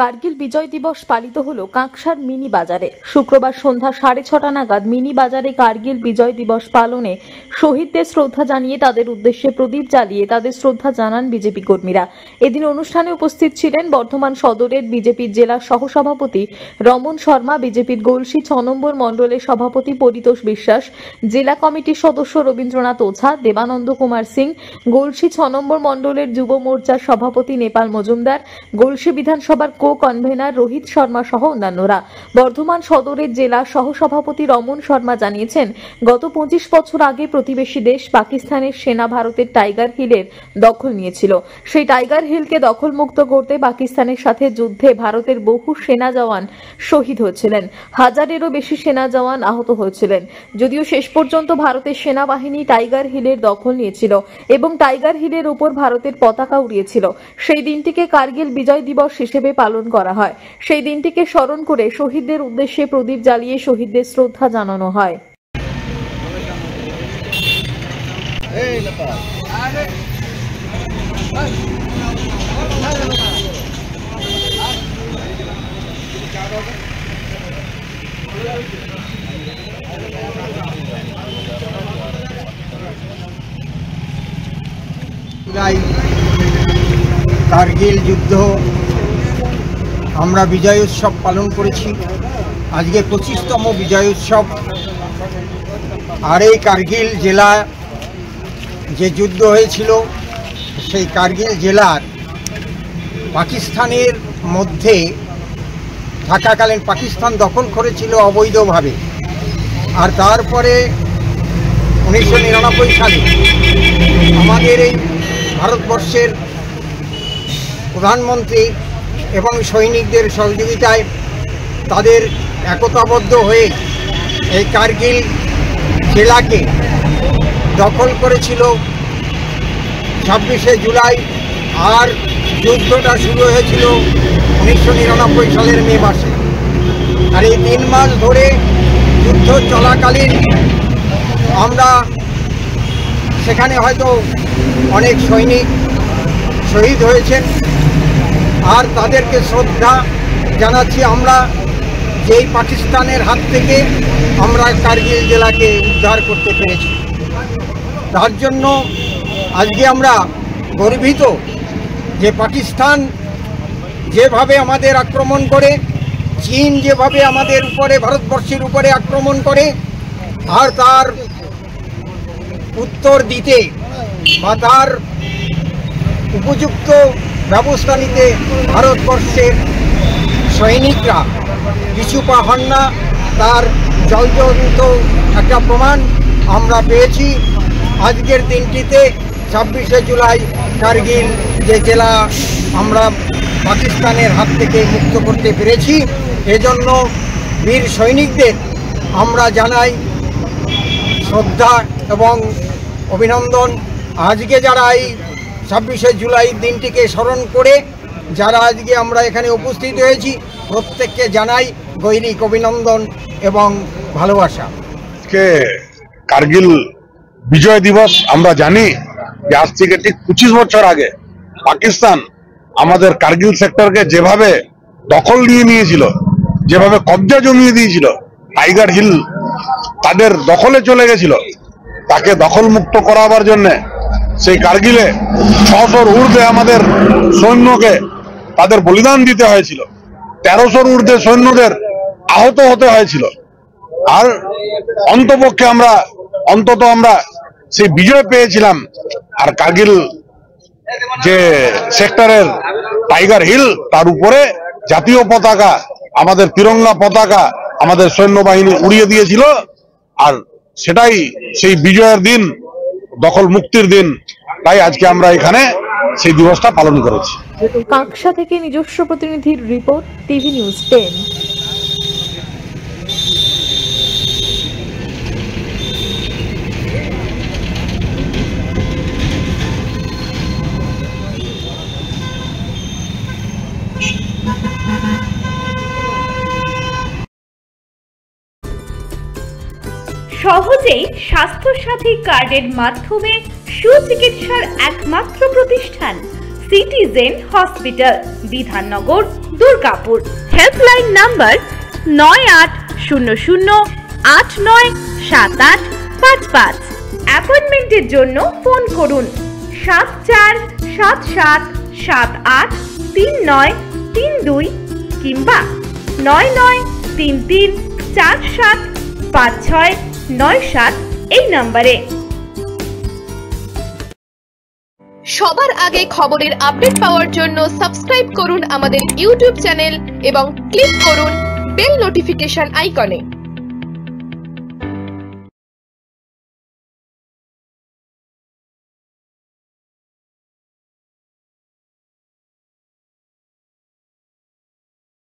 কার্গিল বিজয় দিবস পালিত হলো কাঁকসার মিনি বাজারে। শুক্রবার সন্ধ্যা 6:30 নাগাদ মিনি বাজারে কার্গিল বিজয় দিবস পালনে শহীদদের শ্রদ্ধা জানিয়ে তাদের উদ্দেশ্যে প্রদীপ জ্বালিয়ে তাদের শ্রদ্ধা জানান বিজেপি কর্মীরা। এদিন অনুষ্ঠানে উপস্থিত ছিলেন বর্ধমান সদরের বিজেপির জেলা সহসভাপতি রমন শর্মা, বিজেপির গলসি 6 নম্বর মণ্ডলের সভাপতি পরিতোষ বিশ্বাস, জেলা কমিটির সদস্য রবীন্দ্রনাথ ওঝা, দেবানন্দ কুমার সিং, গলসি 6 নম্বর মণ্ডলের যুব মোর্চার সভাপতি নেপাল মজুমদার, গলসি বিধানসভার কনভেনার রোহিত শর্মা সহ অন্যান্যরা। বর্ধমান সদরের জেলা সহসভাপতি রমন শর্মা জানিয়েছেন, গত 25 বছর আগে প্রতিবেশী দেশ পাকিস্তানের সেনা ভারতের টাইগার হিলের দখল নিয়েছিল। সেই টাইগার হিলকে দখলমুক্ত করতে পাকিস্তানের সাথে যুদ্ধে ভারতের বহু সেনা জওয়ান শহীদ হয়েছিলেন, হাজারেরও বেশি সেনা জওয়ান আহত হয়েছিলেন। যদিও শেষ পর্যন্ত ভারতের সেনাবাহিনী টাইগার হিলের দখল নিয়েছিল এবং টাইগার হিলের উপর ভারতের পতাকা উড়িয়েছিল। সেই দিনটিকে কার্গিল বিজয় দিবস হিসেবে পালন করা হয়। সেই দিনটিকে স্মরণ করে শহীদদের উদ্দেশ্যে প্রদীপ জ্বালিয়ে শহীদদের শ্রদ্ধা জানানো হয়। কার্গিল যুদ্ধ আমরা বিজয় উৎসব পালন করেছি। আজকে 25তম বিজয় উৎসব। আর এই কার্গিল জেলা যে যুদ্ধ হয়েছিল, সেই কার্গিল জেলার পাকিস্তানের মধ্যে থাকাকালীন পাকিস্তান দখল করেছিল অবৈধভাবে। আর তারপরে 1999 সালে আমাদের এই ভারতবর্ষের প্রধানমন্ত্রী এবং সৈনিকদের সহযোগিতায় তাদের একতাবদ্ধ হয়ে এই কার্গিল জেলাকে দখল করেছিল 26শে জুলাই। আর যুদ্ধটা শুরু হয়েছিল 1999 সালের মে মাসে। আর এই 3 মাস ধরে যুদ্ধ চলাকালীন আমরা সেখানে হয়তো অনেক সৈনিক শহীদ হয়েছেন, আর তাদেরকে শ্রদ্ধা জানাচ্ছি আমরা, যেই পাকিস্তানের হাত থেকে আমরা কার্গিল জেলাকে উদ্ধার করতে পেরেছি। তার জন্য আজকে আমরা গর্বিত যে পাকিস্তান যেভাবে আমাদের আক্রমণ করে, চীন যেভাবে আমাদের উপরে ভারতবর্ষের উপরে আক্রমণ করে, আর তার উত্তর দিতে বা তার উপযুক্ত ব্যবস্থা নিতে ভারতবর্ষের সৈনিকরা পিছু পা হন না, তার জলজন্ত একটা প্রমাণ আমরা পেয়েছি আজকের দিনটিতে। 26শে জুলাই কার্গিল যে জেলা আমরা পাকিস্তানের হাত থেকে মুক্ত করতে পেরেছি, এজন্য বীর সৈনিকদের আমরা জানাই শ্রদ্ধা এবং অভিনন্দন। আজকে যারা এই 26শে জুলাই দিনটিকে স্মরণ করে যারা আজকে আমরা এখানে উপস্থিত হয়েছি, প্রত্যেককে জানাই গৈরিক অভিনন্দন এবং ভালোবাসা। কার্গিল বিজয় দিবস আমরা জানি যে আজ থেকে ঠিক 25 বছর আগে পাকিস্তান আমাদের কার্গিল সেক্টরকে যেভাবে দখল নিয়ে নিয়েছিল, যেভাবে কবজা জমিয়ে দিয়েছিল, টাইগার হিল তাদের দখলে চলে গেছিল, তাকে দখল মুক্ত করাবার জন্য সেই কার্গিলে 600-র ঊর্ধ্বে আমাদের সৈন্যকে তাদের বলিদান দিতে হয়েছিল, 1300-র ঊর্ধ্বে সৈন্যদের আহত হতে হয়েছিল। আর অন্তত আমরা সেই বিজয় পেয়েছিলাম। আর কার্গিল যে সেক্টরের টাইগার হিল, তার উপরে জাতীয় পতাকা, আমাদের তিরঙ্গা পতাকা আমাদের সৈন্যবাহিনী উড়িয়ে দিয়েছিল। আর সেটাই সেই বিজয়ের দিন, দখল মুক্তির দিন। তাই আজকে আমরা এখানে সেই দিবসটা পালন করেছি। কাঁকসা থেকে নিজস্ব প্রতিনিধির রিপোর্ট, টিভি নিউজ 10। সহজেই স্বাস্থ্য সাথী কার্ডের মাধ্যমে সুচিকিৎসার একমাত্র প্রতিষ্ঠান citizen hospital, Bidhannagar, Durgapur. Helpline number 9800897855। অ্যাপয়েন্টমেন্টের জন্য ফোন করুন 7477783932 কিংবা 9933475697 এই নম্বরে। সবার আগে খবরের আপডেট পাওয়ার জন্য সাবস্ক্রাইব করুন আমাদের ইউটিউব চ্যানেল এবং ক্লিক করুন বেল নোটিফিকেশন আইকনে।